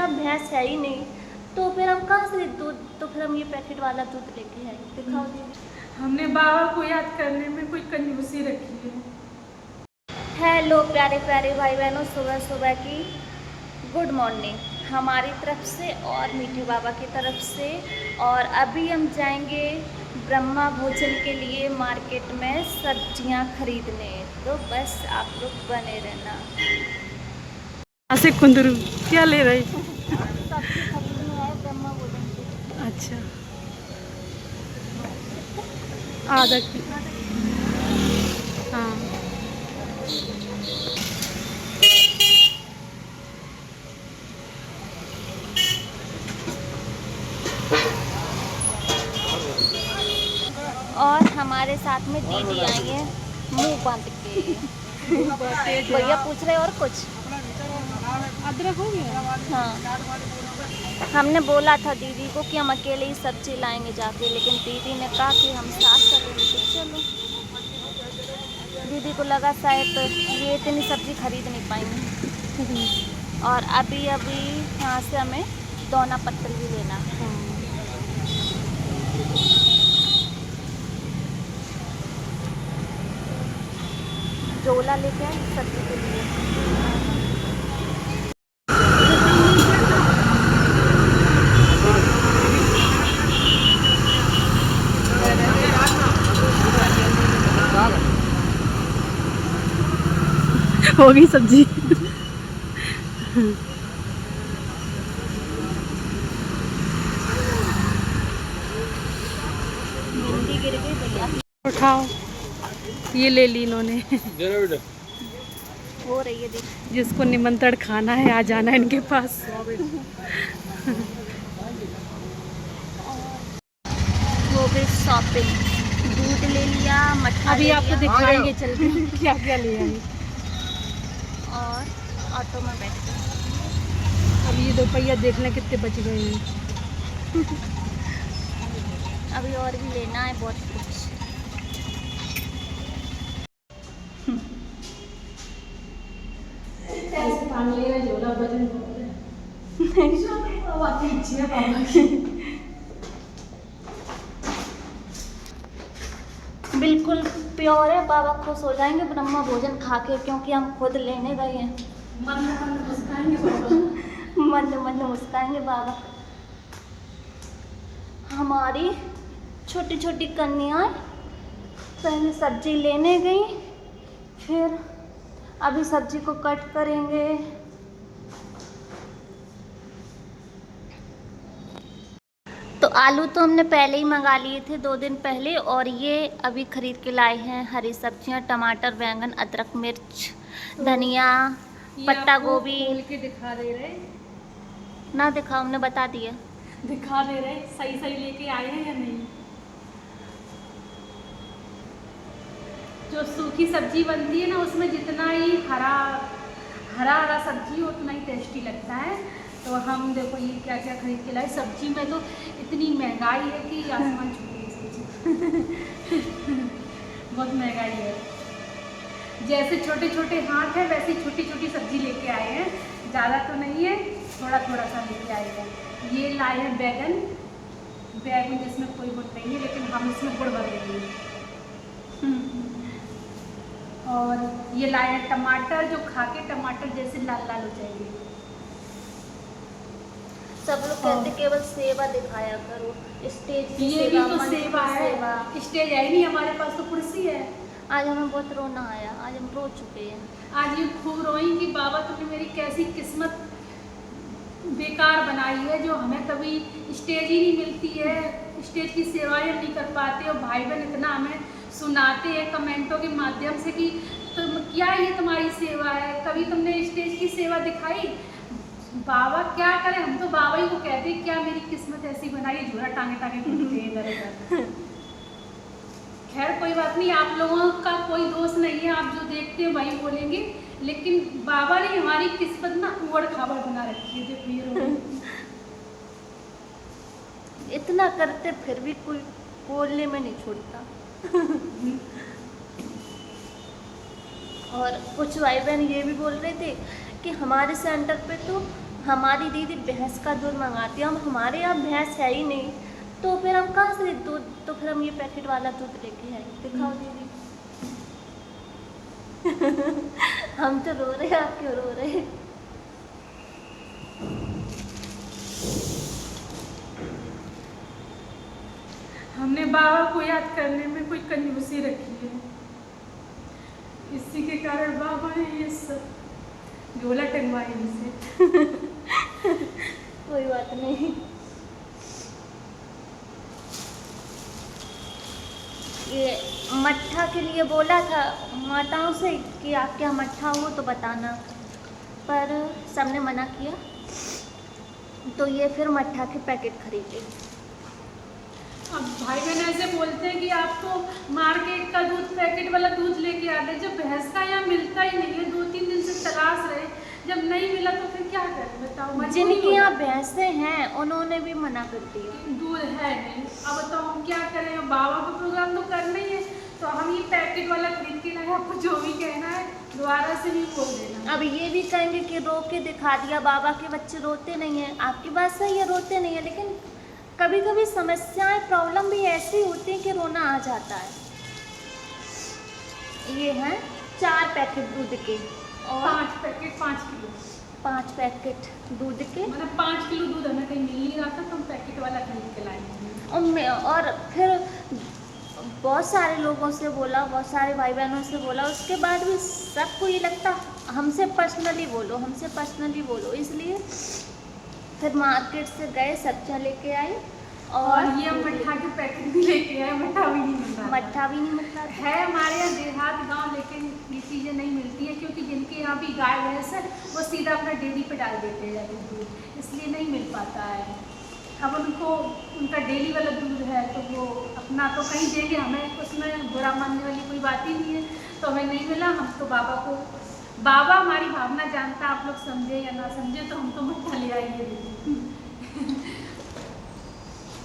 यहाँ भैंस है ही नहीं, तो फिर हम कहाँ से दूध, तो फिर हम ये पैकेट वाला दूध लेके आए। दिखाओ दीदी। हमने बाबा को याद करने में कोई कंजूसी रखी है। हेलो प्यारे प्यारे भाई बहनों, सुबह सुबह की गुड मॉर्निंग हमारी तरफ से और मीठे बाबा की तरफ से। और अभी हम जाएंगे ब्रह्मा भोजन के लिए मार्केट में सब्जियां खरीदने, तो बस आप लोग बने रहना। ऐसे कुंदरू क्या ले रही? सब्जी खरीदनी है ब्रह्मा भोजन के लिए। अच्छा, आधा किलो। हाँ, और हमारे साथ में दीदी आई है मुंह बांध के। भैया पूछ रहे और कुछ। अदरक हो गया। हाँ, हमने बोला था दीदी को कि हम अकेले ही सब्जी लाएंगे जाके, लेकिन दीदी ने कहा कि हम साथ चलेंगे, तो चलो। दीदी को लगा शायद ये इतनी सब्जी खरीद नहीं पाएंगे। और अभी अभी यहाँ से हमें दोना पत्तल भी लेना है। जोला लेके आए सब्जी के लिए। हो गई सब्जी। भिंडी गिर गई भैया। उठाओ, ये ले ली इन्होंने। हो रही है देख। जिसको निमंत्रण खाना है आ जाना इनके पास। वो भी शॉपिंग, दूध ले लिया, मट्ठा अभी ले आपको लिया दिखाएंगे चल के क्या क्या ले आए। और ऑटो में बैठ गए। अब ये 2 पहिया देखना कितने बच गए हैं। अभी और भी लेना है बहुत कुछ। बिल्कुल प्योर है, बाबा खुश हो जाएंगे ब्रह्मा भोजन खा के, क्योंकि हम खुद लेने गए हैं। मन मन मुस्काएंगे बाबा। मन मन मुस्काएंगे बाबा। हमारी छोटी छोटी कन्याएं पहले सब्जी लेने गई, फिर अभी सब्जी को कट करेंगे। तो आलू तो हमने पहले ही मंगा लिए थे 2 दिन पहले, और ये अभी खरीद के लाए हैं हरी सब्जियां, टमाटर, बैंगन, अदरक, मिर्च, धनिया, पत्ता गोभी। खोल के दिखा दे रहे, ना दिखा, हमने बता दिया। दिखा दे रहे सही सही लेके आए हैं या नहीं। जो सूखी सब्जी बनती है ना, उसमें जितना ही हरा हरा सब्जी उतना ही टेस्टी लगता है। तो हम देखो ये क्या क्या खरीद के लाए। सब्जी में तो इतनी महंगाई है कि आसमान छू गई सब्जी। बहुत महंगाई है। जैसे छोटे छोटे हाथ है वैसे छोटी छोटी सब्जी लेके आए हैं। ज़्यादा तो नहीं है, थोड़ा थोड़ा सा लेके आए हैं। ये लाए हैं बैगन जिसमें कोई गुड़ नहीं है, लेकिन हम इसमें गुड़ भर देंगे। और ये लाए हैं टमाटर, जो खा के टमाटर जैसे लाल लाल हो जाएंगे। सब लोग कहते केवल सेवा दिखाया करो, स्टेज की ये सेवा, भी तो मंच की सेवा है। सेवा। स्टेज है ही नहीं हमारे पास, तो कुर्सी है। आज हमें बहुत रोना आया, आज हम रो चुके हैं। आज ये खूब रोई कि बाबा तुमने मेरी कैसी किस्मत बेकार बनाई है, जो हमें कभी स्टेज ही नहीं मिलती है, स्टेज की सेवाएं हम नहीं कर पाते। और भाई बहन इतना हमें सुनाते हैं कमेंटों के माध्यम से कि तुम क्या ये तुम्हारी सेवा है, कभी तुमने स्टेज की सेवा दिखाई। बाबा क्या करें, हम तो बाबा ही को कहते हैं क्या मेरी किस्मत ऐसी बनाई, झोला टांगे टांगे घूमते हैं इधर उधर। खैर कोई बात नहीं, आप लोगों का कोई दोष नहीं है, आप जो देखते हैं वही बोलेंगे। लेकिन बाबा ने हमारी किस्मत ना उबड़ खाबड़ बना रखी है। जो फिर इतना करते फिर भी कोई बोलने में नहीं छोड़ता। और कुछ भाई बहन ये भी बोल रहे थे कि हमारे सेंटर पे तो हमारी दीदी भैंस का दूध मंगाती है, हम हमारे यहाँ भैंस है ही नहीं, तो फिर हम कहाँ से दूध, तो फिर हम ये पैकेट वाला दूध लेके आए। दिखाओ दीदी। हम तो रो रहे हैं, आप क्यों रो रहे हैं? हमने बाबा को याद करने में कोई कंजूसी रखी है, इसी के कारण बाबा ने ये सब झोला टंगवाई हमसे। कोई बात नहीं। ये मट्ठा के लिए बोला था माताओं से कि आपके यहाँ मट्ठा हो तो बताना, पर सबने मना किया, तो ये फिर मट्ठा के पैकेट खरीदे। अब भाई बहन ऐसे बोलते हैं कि आपको मार्केट का दूध, पैकेट वाला दूध लेके आते, जब भैंस का यहाँ मिलता ही नहीं है, 2-3 दिन से तलाश रहे, जब नहीं मिला तो फिर क्या करें बताओ। जिनके यहाँ भैंसे हैं उन्होंने भी मना कर दिया, दूध है नहीं। अब तो हम क्या करें, बाबा का प्रोग्राम तो करना ही है, तो हम ये पैकेट वाला खरीद के लाए। आपको जो भी कहना है दोबारा से भी बोल देना। अब ये भी कहेंगे कि रो के दिखा दिया, बाबा के बच्चे रोते नहीं हैं। आपकी बात सही है, रोते नहीं है, लेकिन कभी कभी समस्याएं, प्रॉब्लम भी ऐसी होती है कि रोना आ जाता है। ये हैं 4 पैकेट दूध के और 5 पैकेट 5 किलो, 5 पैकेट दूध के, मतलब 5 किलो दूध हमें कहीं मिल नहीं रहा था, तो हम पैकेट वाला खरीद के लाए। और फिर बहुत सारे लोगों से बोला, बहुत सारे भाई बहनों से बोला, उसके बाद भी सबको ये लगता हमसे पर्सनली बोलो, हमसे पर्सनली बोलो, इसलिए फिर मार्केट से गए, सब्जियाँ लेके आए और ये मट्ठा के पैकेट भी लेके आए। मट्ठा भी नहीं मिलता, मट्ठा भी नहीं मिलता है हमारे यहाँ देहात गांव, लेकिन ये चीज़ें नहीं मिलती है, क्योंकि जिनके यहाँ भी गाय भैंस है वो सीधा अपना डेयरी पे डाल देते हैं दूध, इसलिए नहीं मिल पाता है। अब उनको उनका डेली वाला दूध है तो वो अपना तो कहीं देंगे, हमें उसमें बुरा मानने वाली कोई बात ही नहीं है। तो हमें नहीं मिला, हम तो बाबा हमारी भावना जानता, आप लोग समझे या ना समझे, तो हम तो मट्ठा ले आइए।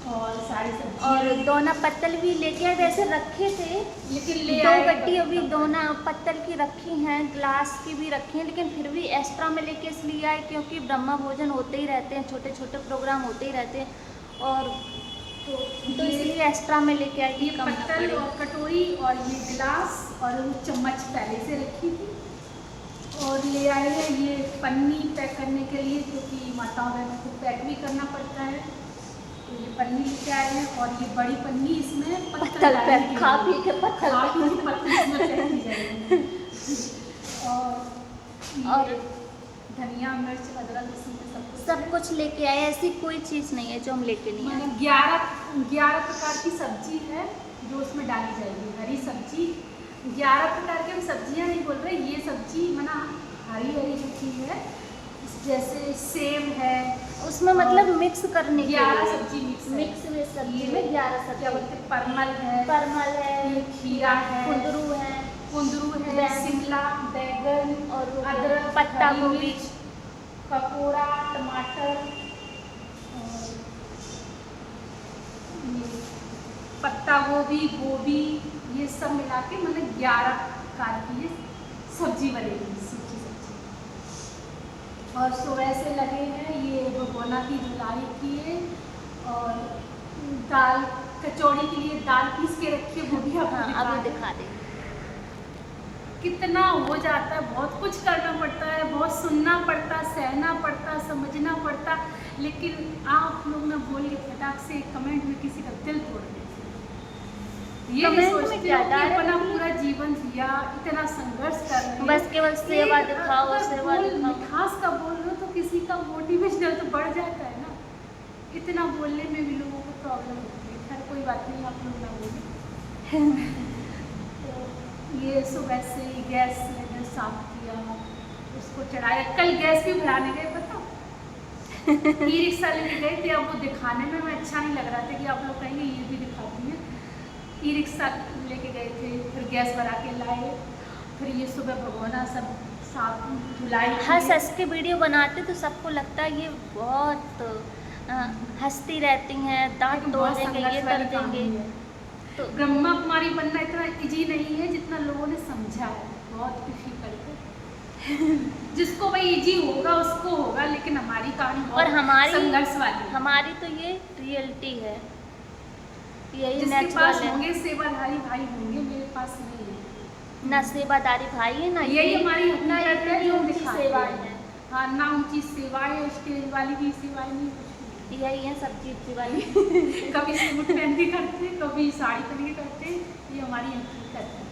और सारी सब्जी और दोना पत्तल भी लेके आए, वैसे रखे थे, लेकिन ले 2 आए गट्टी अभी दोना पत्तल की रखी हैं, ग्लास की भी रखी हैं, लेकिन फिर भी एक्स्ट्रा में लेके इसलिए आए क्योंकि ब्रह्मा भोजन होते ही रहते हैं, छोटे छोटे प्रोग्राम होते ही रहते हैं, और तो इसलिए एक्स्ट्रा में लेके आए। ये पत्तल और कटोरी और ये गिलास और चम्मच पहले से रखी थी, और ले आए हैं ये पन्नी पैक करने के लिए, क्योंकि माताओं बहनों को पैक भी करना पड़ता है, तो ये पन्नी लेके आए हैं। और ये बड़ी पन्नी, इसमें पत्तल पैक, खा पी के पत्तल इसमें पैक की जाएगी। और धनिया, मिर्च, अदरक, इसमें सब कुछ लेके आए, ऐसी कोई चीज़ नहीं है जो हम लेके नहीं आए। 11 प्रकार की सब्जी है जो उसमें डाली जाएगी, हरी सब्जी। 11 प्रकार की हम सब्जियां नहीं बोल रहे, ये सब्जी मना हरी जो चीज़ है, जैसे सेब है, उसमें मतलब मिक्स करने के 11 लिए सब्जी मिक्स में सब्जी में 11 सब्जी। क्या बोलते हैं, परमल है, ये खीरा है, कुंदरू है, शिमला, बैगन और अदरक, पत्ता हरी गोभी, मिर्च, पकोड़ा, टमाटर, और ये पत्ता गोभी, ये सब मिला के मतलब 11 प्रकार की ये सब्जी बनेगी, सूखी सब्जी। और सुबह से लगे हैं ये भगोना की धुलाई किए, और दाल कचौड़ी के लिए दाल पीस के रखी है, वो भी आपको अभी दिखा दें। कितना हो जाता है, बहुत कुछ करना पड़ता है, बहुत सुनना पड़ता, सहना पड़ता, समझना पड़ता, लेकिन आप लोग ना बोल के फटाक से कमेंट में किसी का दिल तोड़ देते हैं। ये नहीं सोचते कि अपना पूरा जीवन जिया, इतना संघर्ष कर रहे हैं, बस केवल सेवा दिखाओ, सेवा दिखाओ। मिठास का बोल रहे हो तो किसी का मोटिवेशन तो बढ़ जाता है ना। इतना बोलने में भी लोगों को प्रॉब्लम होती है। खैर कोई बात नहीं, आप लोग ना बोले। तो ये सुबह से गैस सिलेंडर साफ किया, उसको चढ़ाया, कल गैस भी भराने गए, पता ई-रिक्शा लेके गए थे। अब वो दिखाने में हमें अच्छा नहीं लग रहा था कि आप लोग कहेंगे ये भी दिखाती हैं। ई-रिक्शा लेके गए थे, फिर गैस भरा के लाए, फिर ये सुबह भगोना सब साफ धुलाई। हंस के वीडियो बनाते तो सबको लगता है ये बहुत हंसती रहती हैं, दांत तोड़ देंगे, ये कर देंगे। तो ब्रह्मा कुमारी बनना इतना इजी नहीं है जितना लोगों ने समझा है, बहुत डिफिकल्ट है। जिसको भाई इजी होगा उसको होगा, लेकिन हमारी कहानी और बहुत हमारी संघर्ष वाली है। हमारी तो ये रियलिटी है, यही जिसके नेचुरल पास है। होंगे सेवाधारी भाई होंगे, मेरे पास नहीं है। ना सेवादारी भाई है ना यही हमारी ना हकीकत है इतनी जो हम ऊंची दिखाते सेवाएं हैं। हैं। हाँ, ना ऊंची सेवाएं, स्टेज वाली भी सेवाएं नहीं कुछ यही है सब चीज वाली। नहीं। कभी सूट पहन के करते, कभी साड़ी पहन के करते, ये हमारी हकीकत है।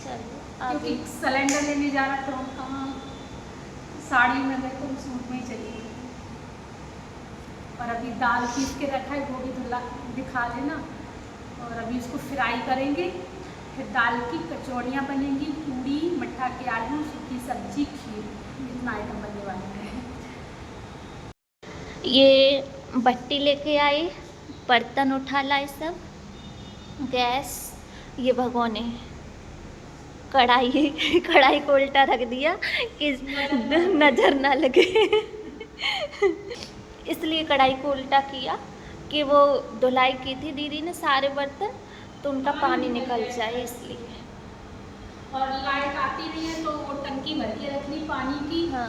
चलो क्योंकि अभी सिलेंडर लेने जाना तो हम कहाँ साड़ी में गए तो हम सूट में ही चली गई। और अभी दाल पीस के रखा है, वो भी धुला दिखा देना। और अभी उसको फ्राई करेंगे, फिर दाल की कचौड़ियाँ बनेंगी, पूड़ी, मट्ठा के आलू, सूखी सब्जी, खीर, इतना आइटम बनने वाला है। ये भट्टी लेके आई, बर्तन उठा लाई, सब गैस, ये भगोने, कढ़ाई कढ़ाई को उल्टा रख दिया कि नज़र ना लगे। इसलिए कढ़ाई को उल्टा किया कि वो धुलाई की थी दीदी ने सारे बर्तन, तो उनका पानी निकल जाए इसलिए। और लाइट आती नहीं है तो वो टंकी भर के रखनी पानी की। हाँ,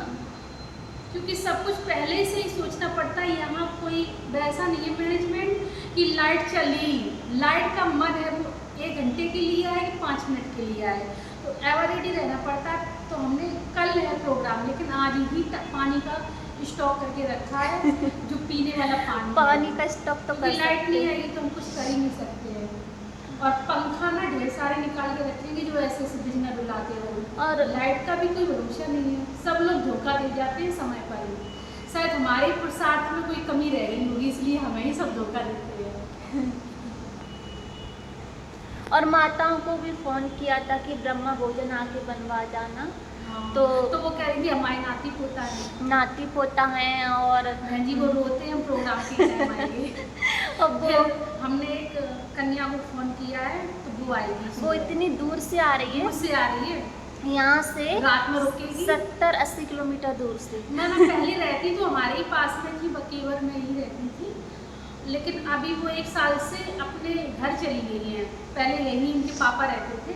क्योंकि सब कुछ पहले से ही सोचना पड़ता है। यहाँ कोई वैसा नहीं है मैनेजमेंट कि लाइट चली, लाइट का मन है वो 1 घंटे के लिए आए कि 5 मिनट के लिए आए, तो एवर रेडी रहना पड़ता है। तो हमने कल है प्रोग्राम, लेकिन आज ही पानी का स्टॉक करके रखा है, जो पीने वाला पानी का स्टॉक तो कर लाइट सकते नहीं हैं। आएगी तो हम कुछ कर ही नहीं सकते हैं। और पंखा ना ढेर सारे निकाल के रखेंगे जो ऐसे ऐसे बिजली डुलाते रहो। और लाइट का भी कोई भरोसा नहीं है, सब लोग धोखा दे जाते हैं समय पर ही। शायद हमारे पुरुषार्थ में कोई कमी रह गई होगी, इसलिए हमें ही सब धोखा देते हैं। और माताओं को भी फ़ोन किया था कि ब्रह्मा भोजन आके बनवा जाना, तो तो वो कह रही थी हमारे नाती पोता है, नाती पोता हैं और बहन जी वो रोते हैं, हम प्रोग्राम के टाइम आएंगे। अब फिर हमने एक कन्या को फोन किया है तो वो आएगी। वो इतनी दूर से आ रही है, मुझसे आ रही है, यहाँ से रात में रुकेगी 70-80 किलोमीटर दूर से। मैं पहले रहती तो हमारे ही पास में थी, बकेवर में ही रहती थी, लेकिन अभी वो 1 साल से अपने घर चली गई हैं। पहले यहीं उनके पापा रहते थे,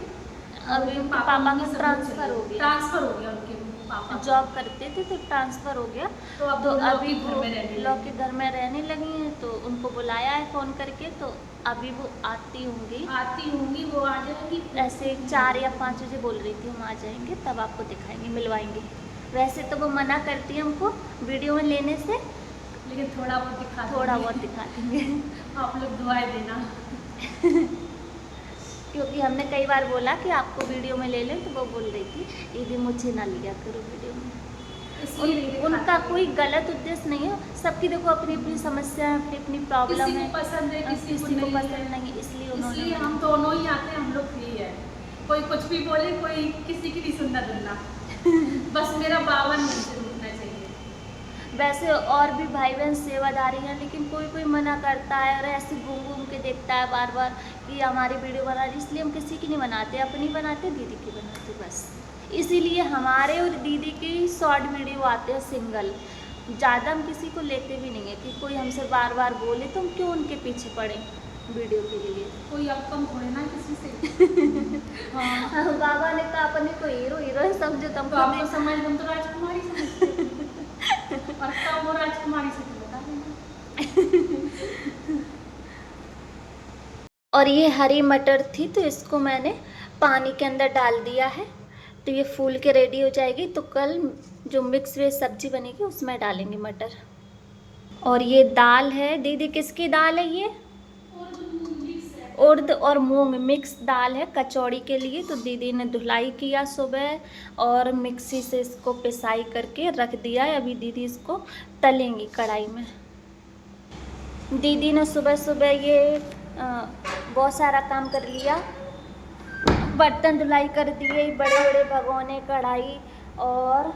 अभी उनके पापा का ट्रांसफ़र हो गया, ट्रांसफ़र हो गया उनके पापा, जॉब करते थे तो ट्रांसफ़र हो गया। तो अभी घर वो में रहने लोग के घर में रहने लगी हैं, तो उनको बुलाया है फ़ोन करके, तो अभी वो आती होंगी, वो आ जाएगी। ऐसे 4 या 5 बजे बोल रही थी हम आ जाएंगे, तब आपको दिखाएंगे, मिलवाएंगे। वैसे तो वो मना करती है हमको वीडियो में लेने से, लेकिन थोड़ा बहुत दिखा देंगे। आप लोग दुआएं देना। क्योंकि हमने कई बार बोला कि आपको वीडियो में ले लें, तो वो बोल रही थी दीदी मुझे ना लिया करो वीडियो में। उनका कोई गलत उद्देश्य नहीं है, सबकी देखो अपनी अपनी समस्या है, अपनी अपनी प्रॉब्लम है, पसंद है, किसी को पसंद नहीं, इसलिए हम दोनों ही आते हैं, हम लोग फ्री है। कोई कुछ भी बोले, कोई किसी की नहीं सुनना दुनना। बस मेरा 52 मन से रुकना चाहिए। वैसे और भी भाई बहन सेवादारी हैं, लेकिन कोई कोई मना करता है और ऐसे घूम घूम के देखता है बार बार कि हमारी वीडियो बना रही, इसलिए हम किसी की नहीं बनाते, अपनी बनाते, दीदी की बनाते बस। इसीलिए हमारे और दीदी की शॉर्ट वीडियो आते हैं सिंगल, ज़्यादा हम किसी को लेते भी नहीं है कि कोई हमसे बार बार बोले तो हम क्यों उनके पीछे पड़े वीडियो के लिए। कोई अब कम थोड़े ना किसी से। हाँ। बाबा ने कहा अपने को हीरो हीरोइन समझो, तुम तो आपको समझ, हम तो राजकुमारी समझते और कब वो राजकुमारी से तो बता देना। और ये हरी मटर थी, तो इसको मैंने पानी के अंदर डाल दिया है, तो ये फूल के रेडी हो जाएगी। तो कल जो मिक्स वेज सब्जी बनेगी उसमें डालेंगे मटर। और ये दाल है, दीदी किसकी दाल है ये? उड़द और मूंग मिक्स दाल है कचौड़ी के लिए। तो दीदी ने धुलाई किया सुबह और मिक्सी से इसको पिसाई करके रख दिया है। अभी दीदी इसको तलेंगी कढ़ाई में। दीदी ने सुबह सुबह ये बहुत सारा काम कर लिया, बर्तन धुलाई कर दिए, बड़े बड़े भगोने, कढ़ाई, और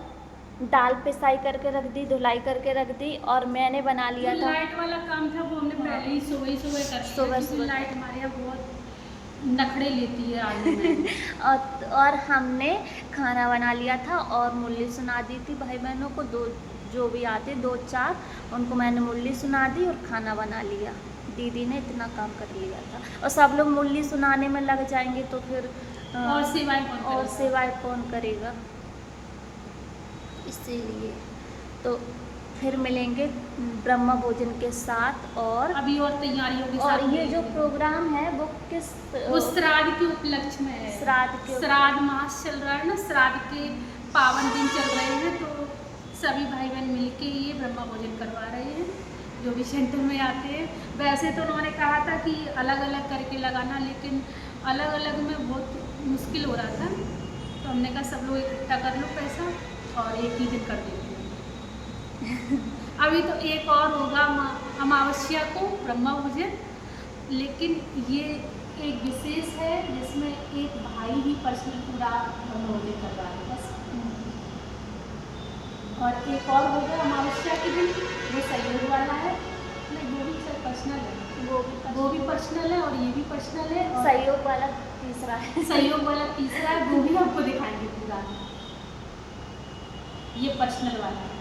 दाल पिसाई करके रख दी, धुलाई करके रख दी। और मैंने बना लिया था लाइट वाला काम था वो हमने पहले ही सुबह कर दिया। सुबह लाइट हमारे यहाँ बहुत नखड़े लेती है आलू में। और हमने खाना बना लिया था और मुरली सुना दी थी भाई बहनों को, दो जो भी आते 2-4 उनको मैंने मुरली सुना दी और खाना बना लिया। दीदी ने इतना काम कर लिया था। और सब लोग मुरली सुनाने में लग जाएंगे तो फिर और सेवाएं कौन करेगा। इसीलिए तो फिर मिलेंगे ब्रह्म भोजन के साथ। और अभी और तैयारियों के और साथ ये जो प्रोग्राम है वो किस वो श्राद्ध के उपलक्ष्य में है। श्राद्ध मास चल रहा है ना, श्राद्ध के पावन दिन चल रहे हैं, तो सभी भाई बहन मिलके ये ब्रह्म भोजन करवा रहे हैं जो भी सेंटर में आते हैं। वैसे तो उन्होंने कहा था कि अलग अलग करके लगाना, लेकिन अलग अलग में बहुत मुश्किल हो रहा था, तो हमने कहा सब लोग इकट्ठा कर लो पैसा और एक ही दिन कर देते हैं। अभी तो एक और होगा अमावस्या को ब्रह्म भोजन, लेकिन ये एक विशेष है जिसमें एक भाई ही पर्सनल पूरा ब्रह्म भोजन कर रहा है बस। और एक और होगा अमावस्या के दिन, वो सहयोग वाला है, नहीं वो भी पर्सनल है, वो भी पर्सनल है और ये भी पर्सनल है, और सहयोग वाला तीसरा है। सहयोग वाला तीसरा है, वो भी आपको दिखाएंगे पूरा। ये पर्सनल वाला है।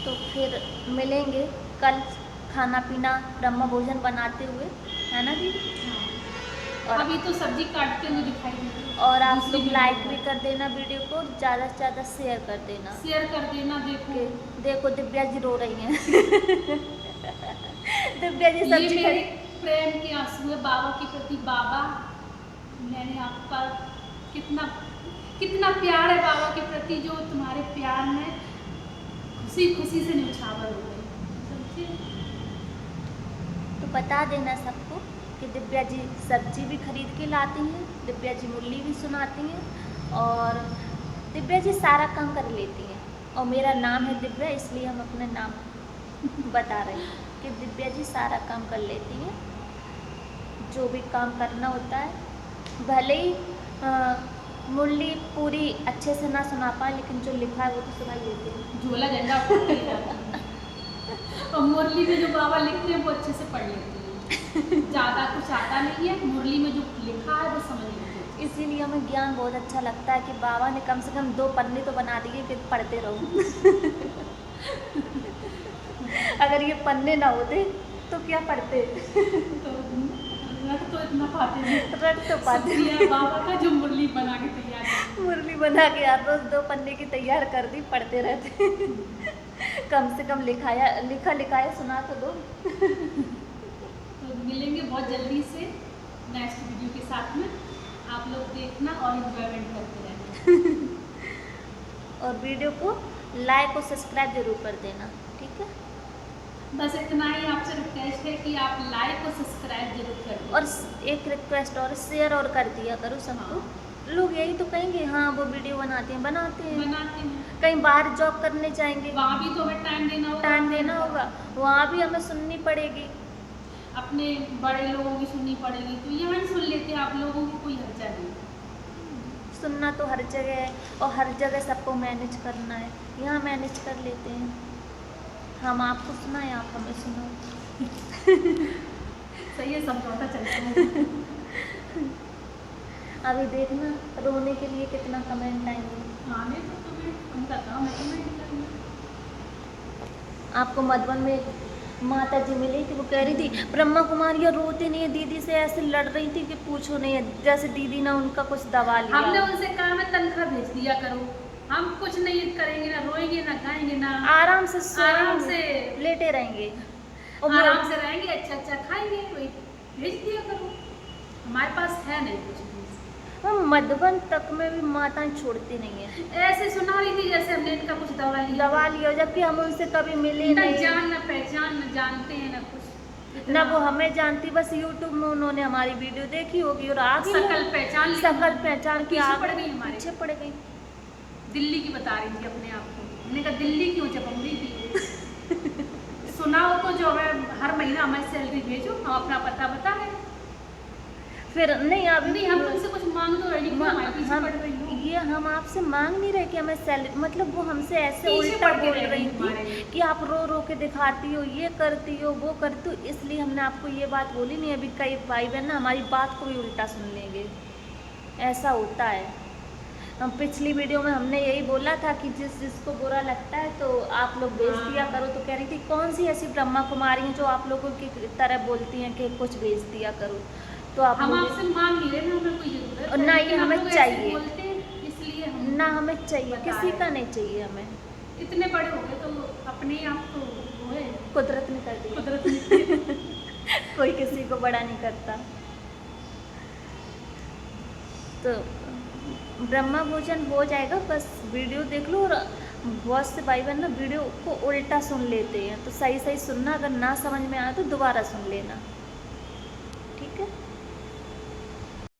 तो फिर मिलेंगे कल खाना पीना ब्रह्म भोजन बनाते हुए, है ना दीदी? और अभी तो सब्जी काटते हुए दिखाई देती है। और आप लोग लाइक भी कर देना वीडियो को, ज़्यादा से ज़्यादा शेयर कर देना। देखो दिव्या जी रो रही हैं। दिव्या जी ये मेरे प्रेम के आंसू है बाबा के प्रति। बाबा, मैंने आपका कितना कितना प्यार है बाबा के प्रति, जो तुम्हारे प्यार में खुशी खुशी से न्यौछावर हो गई। तो बता देना सबको कि दिव्या जी सब्जी भी खरीद के लाती हैं, दिव्या जी मुरली भी सुनाती हैं, और दिव्या जी सारा काम कर लेती हैं। और मेरा नाम है दिव्या, इसलिए हम अपने नाम बता रहे हैं कि दिव्या जी सारा काम कर लेती हैं, जो भी काम करना होता है। भले ही मुरली पूरी अच्छे से ना सुना पाए, लेकिन जो लिखा है वो तो सुना ही लेती है। झोला झंडा और मुरली में जो बाबा लिखते हैं वो अच्छे से पढ़ लेती है। ज़्यादा कुछ आता नहीं है, मुरली में जो लिखा है वो समझ लेते हैं। इसीलिए हमें ज्ञान बहुत अच्छा लगता है कि बाबा ने कम से कम 2 पन्ने तो बना दिए कि पढ़ते रहो। अगर ये पन्ने ना होते तो क्या पढ़ते? तो इतना पाते हैं, रट तो पाते हैं बाबा का जो मुरली बना के तैयार है। मुरली बना के आप रोज 2 पन्ने की तैयार कर दी, पढ़ते रहते। कम से कम लिखा लिखाया सुना तो दो। तो मिलेंगे बहुत जल्दी से नेक्स्ट वीडियो के साथ में। आप लोग देखना और एंजॉयमेंट करते रहना। और वीडियो को लाइक और सब्सक्राइब जरूर कर देना, ठीक है? बस इतना ही आपसे रिक्वेस्ट है कि आप लाइक और सब्सक्राइब जरूर कर दें। और एक रिक्वेस्ट और, शेयर और कर दिया करो सबको। लोग यही तो कहेंगे हाँ वो वीडियो बनाते हैं। कहीं बाहर जॉब करने जाएंगे, वहाँ भी तो हमें टाइम देना होगा, वहाँ भी हमें सुननी पड़ेगी, अपने बड़े लोगों की सुननी पड़ेगी। तो यहाँ ही सुन लेते हैं, आप लोगों की कोई हर्जा नहीं। सुनना तो हर जगह है, और हर जगह सबको मैनेज करना है। यहाँ मैनेज कर लेते हैं, हम आपको सुनाएं, आप हमें सुनाओ। सही है, समझौता चलता है। अभी देखना रोने के लिए कितना कमेंट आएंगे। आने तो कमेंट उनका काम है, कमेंट करना। आपको मधुबन में माता जी मिली थी, वो कह रही थी ब्रह्मा कुमारी रोती नहीं है, दीदी से ऐसे लड़ रही थी कि पूछो नहीं है, जैसे दीदी ने उनका कुछ दबा लिया। हमने उनसे कहा मैं तनख्वाह भेज दिया करो, हम कुछ नहीं करेंगे, ना रोएंगे ना खाएंगे, ना आराम से लेटे रहेंगे, आराम से रहेंगे, अच्छा अच्छा खाएंगे, वही भेज दिया करो। हमारे पास है नहीं कुछ भी। मधुबन तक में भी माताएं छोड़ती नहीं है। ऐसे सुना रही थी जैसे हमने इनका कुछ दबा लिया, जबकि हम उनसे कभी मिले नहीं। जान ना पहचान, न जानते हैं ना कुछ, ना वो हमें जानती। बस यूट्यूब में उन्होंने हमारी वीडियो देखी होगी और आगे शकल पहचान के पड़ गई, हमारे पीछे पड़ गई। दिल्ली की बता रही थी अपने आप को, हमने कहा दिल्ली क्यों, जब बम्बई की सुना हो तो जो हमें हर महीना हमारी सैलरी भेजो, हम अपना पता बता रहे हैं। फिर नहीं, अभी नहीं, हम तुमसे कुछ मांग तो रही, ये हम आपसे मांग नहीं रहे कि हमें सैलरी, मतलब वो हमसे ऐसे उल्टा बोल रही थी कि आप रो रो के दिखाती हो, ये करती हो, वो करती हो, इसलिए हमने आपको ये बात बोली नहीं। अभी कई भाई बहन ना हमारी बात को भी उल्टा सुन लेंगे, ऐसा होता है। हम पिछली वीडियो में हमने यही बोला था कि जिसको बुरा लगता है तो आप लोग भेज दिया करो। तो कह रही थी कौन सी ऐसी ब्रह्मा कुमारी हैं जो आप लोगों की तरह बोलती हैं कि कुछ भेज दिया करो। तो आप हम आपसे मांग नहीं रहे, हमें कोई जरूरत ना ये हमें चाहिए, इसलिए ना हमें चाहिए, बता किसी रहे का हैं। नहीं चाहिए हमें। इतने बड़े हो गए तो अपने आप को वो है, कुदरत ने कर दिया। कुदरत ने। कोई किसी को बड़ा नहीं करता। तो ब्रह्मा भोजन हो जाएगा, बस वीडियो देख लो। और बहुत से भाई बहन ना वीडियो को उल्टा सुन लेते हैं, तो सही सही सुनना, अगर ना समझ में आए तो दोबारा सुन लेना, ठीक है।